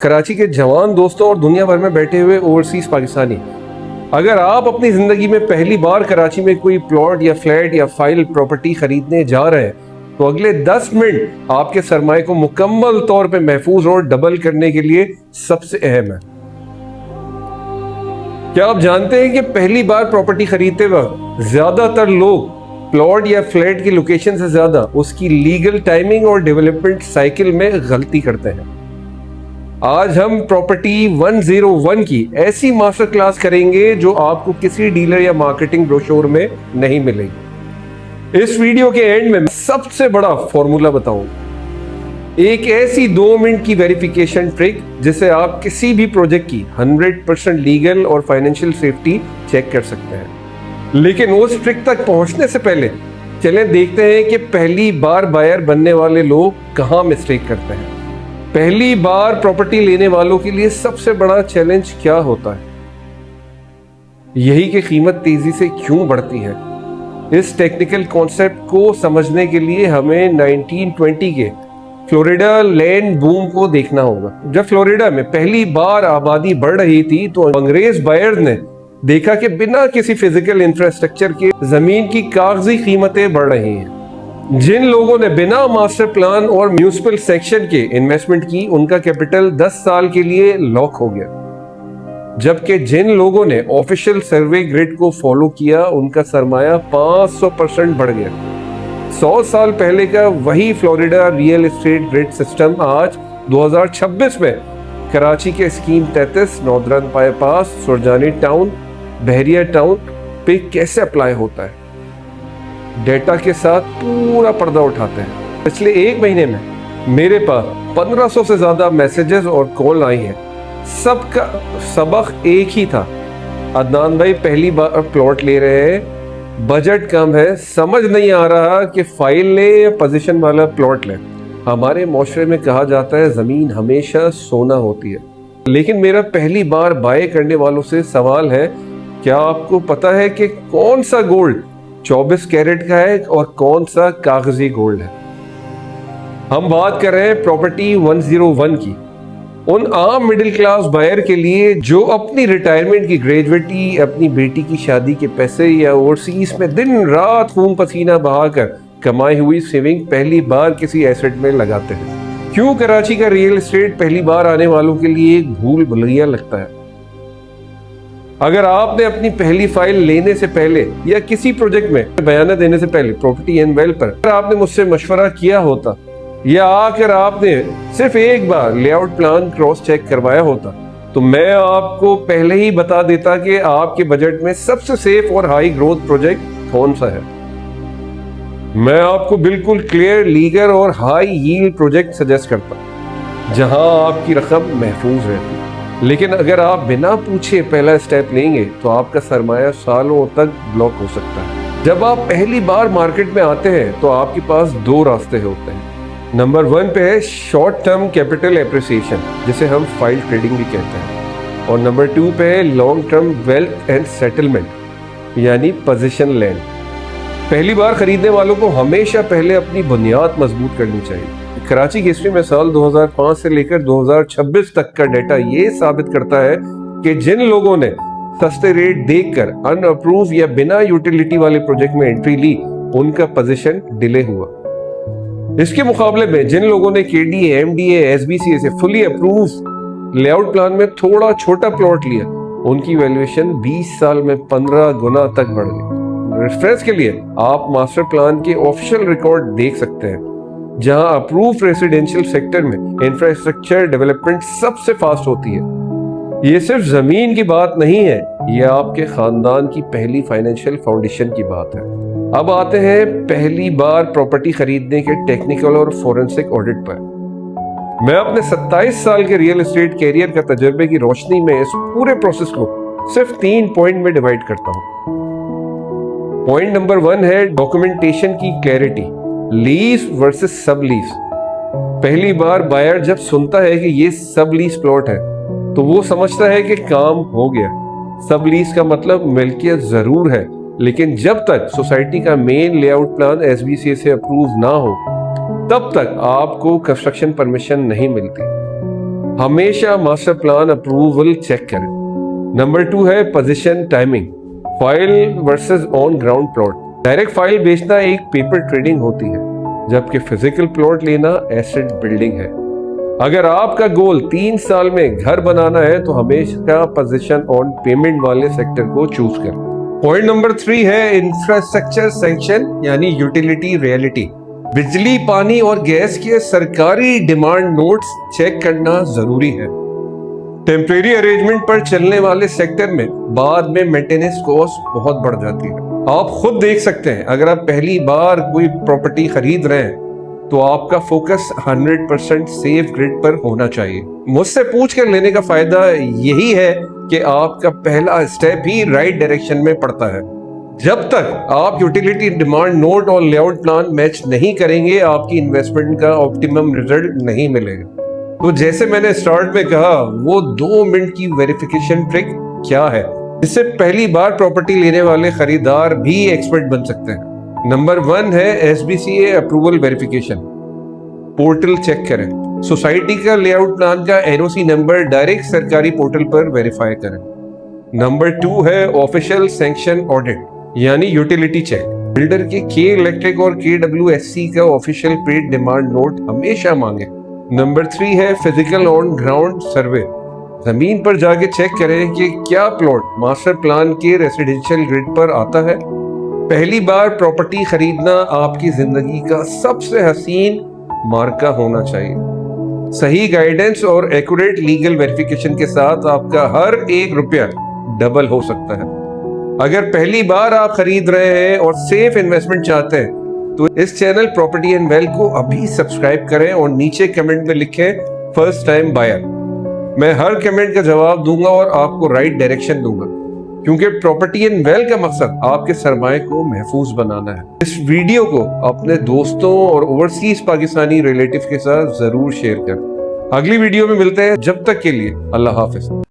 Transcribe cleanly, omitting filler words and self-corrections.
कराची के जवान दोस्तों और दुनिया भर में बैठे हुए ओवरसीज पाकिस्तानी, अगर आप अपनी जिंदगी में पहली बार कराची में कोई प्लॉट या फ्लैट या फाइल प्रॉपर्टी खरीदने जा रहे हैं तो अगले 10 मिनट आपके सरमाए को मुकम्मल तौर पे महफूज और डबल करने के लिए सबसे अहम है। क्या आप जानते हैं कि पहली बार प्रॉपर्टी खरीदते वक्त ज्यादातर लोग प्लॉट या फ्लैट की लोकेशन से ज्यादा उसकी लीगल टाइमिंग और डेवलपमेंट साइकिल में गलती करते हैं। आज हम प्रॉपर्टी 101 की ऐसी मास्टर क्लास करेंगे जो आपको किसी डीलर या मार्केटिंग ब्रोशोर में नहीं मिलेगी। इस वीडियो के एंड में सबसे बड़ा फॉर्मूला बताऊंगा, एक ऐसी 2 मिनट की वेरिफिकेशन ट्रिक जिससे आप किसी भी प्रोजेक्ट की 100% लीगल और फाइनेंशियल सेफ्टी चेक कर सकते हैं। लेकिन उस ट्रिक तक पहुंचने से पहले चलें देखते हैं कि पहली बार बायर बनने वाले लोग कहां मिस्टेक करते हैं। पहली बार प्रॉपर्टी लेने वालों के लिए सबसे बड़ा चैलेंज क्या होता है, यही कि कीमत तेजी से क्यों बढ़ती है। इस टेक्निकल कॉन्सेप्ट को समझने के लिए हमें 1920 के फ्लोरिडा लैंड बूम को देखना होगा। जब फ्लोरिडा में पहली बार आबादी बढ़ रही थी तो अंग्रेज बायर्स ने देखा कि बिना किसी फिजिकल इंफ्रास्ट्रक्चर के जमीन की कागजी कीमतें बढ़ रही हैं। जिन लोगों ने बिना मास्टर प्लान और म्यूनिसिपल सेक्शन के इन्वेस्टमेंट की, उनका कैपिटल 10 साल के लिए लॉक हो गया, जबकि जिन लोगों ने ऑफिशियल सर्वे ग्रिड को फॉलो किया उनका सरमाया 500% बढ़ गया। 100 साल पहले का वही Florida real estate grid system आज 2026 में कराची के scheme 33, northern bypass, Surjani town, Bahria town पे कैसे अप्लाई होता है। डेटा के साथ पूरा पर्दा उठाते हैं। पिछले 1 महीने में मेरे पास 1500 से ज्यादा मैसेजेस और कॉल आई हैं। सबका सबक एक ही था, अदनान भाई पहली बार प्लॉट ले रहे हैं, बजट कम है, समझ नहीं आ रहा कि फाइल ले या पोजीशन वाला प्लॉट ले। हमारे माशरे में कहा जाता है जमीन हमेशा सोना होती है, लेकिन मेरा पहली बार बाय करने वालों से सवाल है, क्या आपको पता है कि कौन सा गोल्ड 24 कैरेट का है और कौन सा कागजी गोल्ड है। हम बात कर रहे हैं प्रॉपर्टी 101 की, उन आम मिडिल क्लास बायर के लिए जो अपनी रिटायरमेंट की ग्रेजुएटी, अपनी बेटी की शादी के पैसे या ओवरसीज में दिन रात खून पसीना बहाकर कमाई हुई सेविंग पहली बार किसी एसेट में लगाते हैं। क्यों कराची का रियल एस्टेट पहली बार आने वालों के लिए एक भूल भुलैया लगता है। अगर आपने अपनी पहली फाइल लेने से पहले या किसी प्रोजेक्ट में बयाना देने से पहले प्रॉपर्टी एंड वेल पर आपने मुझसे मशवरा किया होता या आकर आपने सिर्फ एक बार लेआउट प्लान क्रॉस चेक करवाया होता तो मैं आपको पहले ही बता देता कि आपके बजट में सबसे सेफ और हाई ग्रोथ प्रोजेक्ट कौन सा है। मैं आपको बिल्कुल क्लियर, लीगल और हाई यील्ड प्रोजेक्ट सजेस्ट करता जहां आपकी रकम महफूज रहती। लेकिन अगर आप बिना पूछे पहला स्टेप लेंगे तो आपका सरमाया सालों तक ब्लॉक हो सकता है। जब आप पहली बार मार्केट में आते हैं तो आपके पास 2 रास्ते होते हैं। नंबर 1 पे है शॉर्ट टर्म कैपिटल एप्रिसिएशन, जिसे हम फाइल ट्रेडिंग भी कहते हैं, और नंबर 2 पे है long term wealth and settlement, यानी पोजीशन लैंड। पहली बार खरीदने वालों को हमेशा पहले अपनी बुनियाद मजबूत करनी चाहिए। कराची की हिस्ट्री में साल 2005 से लेकर 2026 तक का डेटा ये साबित करता है कि जिन लोगों ने सस्ते रेट देखकर अनअप्रूव या बिना यूटिलिटी वाले प्रोजेक्ट में एंट्री ली, उनका पोजीशन डिले हुआ। इसके मुकाबले में जिन लोगों ने केडीए, एमडीए, एसबीसीए से फुली अप्रूव लेआउट प्लान में थोड़ा छोटा प्लॉट लिया, उनकी वैल्यूएशन 20 साल में 15 गुना तक बढ़ गई। रेफरेंस के लिए आप मास्टर प्लान के ऑफिशियल रिकॉर्ड देख सकते हैं, जहां अप्रूव रेसिडेंशियल सेक्टर में इंफ्रास्ट्रक्चर डेवलपमेंट सबसे फास्ट होती है। ये सिर्फ जमीन की बात नहीं है, ये आपके खानदान की पहली फाइनेंशियल फाउंडेशन की बात है। अब आते हैं पहली बार प्रॉपर्टी खरीदने के टेक्निकल और फोरेंसिक ऑडिट पर। मैं अपने 27 साल के रियल एस्टेट कैरियर का तजुर्बे की रोशनी में इस पूरे प्रोसेस को सिर्फ 3 पॉइंट में डिवाइड करता हूं। पॉइंट नंबर 1 है डॉक्यूमेंटेशन की क्लैरिटी, लीज वर्सेस सब लीज। पहली बार बायर जब सुनता है कि ये सब लीज प्लॉट है तो वो समझता है कि काम हो गया। सब लीज का मतलब मिल्कियत जरूर है, लेकिन जब तक सोसाइटी का मेन लेआउट प्लान एसबीसीए से अप्रूव ना हो तब तक आपको कंस्ट्रक्शन परमिशन नहीं मिलती। हमेशा मास्टर प्लान अप्रूवल चेक करें। नंबर 2 है position timing, file versus on ground plot. Direct file बेचना एक पेपर ट्रेडिंग होती है, जबकि फिजिकल प्लॉट लेना एसेट बिल्डिंग है। अगर आपका गोल 3 साल में घर बनाना है तो हमेशा पोजीशन ऑन पेमेंट वाले सेक्टर को चूज करें। पॉइंट नंबर 3 है इंफ्रास्ट्रक्चर सैंक्शन यानी यूटिलिटी रियलिटी। बिजली, पानी और गैस के सरकारी डिमांड नोट्स चेक करना जरूरी है। टेम्परेरी अरेंजमेंट पर चलने वाले सेक्टर में बाद में मेंटेनेंस कॉस्ट बहुत बढ़ जाती है। आप खुद देख सकते हैं, अगर आप पहली बार कोई प्रॉपर्टी खरीद रहे हैं तो आपका फोकस 100% सेफ ग्रिड पर होना चाहिए। मुझसे पूछ कर लेने का फायदा यही है कि आपका पहला स्टेप ही राइट डायरेक्शन में पड़ता है। जब तक आप यूटिलिटी डिमांड नोट और लेआउट प्लान मैच नहीं करेंगे, आपकी इन्वेस्टमेंट का ऑप्टिमम रिजल्ट नहीं मिलेगा। तो जैसे मैंने स्टार्ट में कहा, वो 2 मिनट की वेरिफिकेशन ट्रिक क्या है, जिससे पहली बार प्रॉपर्टी लेने वाले खरीदार भी एक्सपर्ट बन सकते हैं। नंबर 1 है SBCA approval verification. Portal check करें, सोसाइटी का लेआउट प्लान का NOC नंबर डायरेक्ट सरकारी पोर्टल पर वेरीफाई करें। नंबर 2 है ऑफिशियल सैंक्शन ऑडिट यानी यूटिलिटी चेक। बिल्डर के K इलेक्ट्रिक और KWSC का ऑफिशियल पेड डिमांड नोट हमेशा मांगे। नंबर 3 है फिजिकल ऑन ग्राउंड सर्वे। जमीन पर जाके चेक करें कि क्या प्लॉट मास्टर प्लान के रेसिडेंशियल ग्रिड पर आता है। पहली बार प्रॉपर्टी खरीदना आपकी जिंदगी का सबसे हसीन मार्का होना चाहिए। सही गाइडेंस और एक्यूरेट लीगल वेरिफिकेशन के साथ आपका हर 1 रुपया डबल हो सकता है। अगर पहली बार आप खरीद रहे हैं और सेफ इन्वेस्टमेंट चाहते हैं तो इस चैनल प्रॉपर्टी एंड वेल्थ को अभी सब्सक्राइब करें और नीचे कमेंट में लिखें फर्स्ट टाइम बायर। मैं हर कमेंट का जवाब दूंगा और आपको राइट डायरेक्शन दूंगा, क्योंकि प्रॉपर्टी एंड वेल्थ का मकसद आपके सरमाए को महफूज बनाना है। इस वीडियो को अपने दोस्तों और ओवरसीज पाकिस्तानी रिलेटिव के साथ जरूर शेयर करें। अगली वीडियो में मिलते हैं, जब तक के लिए अल्लाह हाफिज।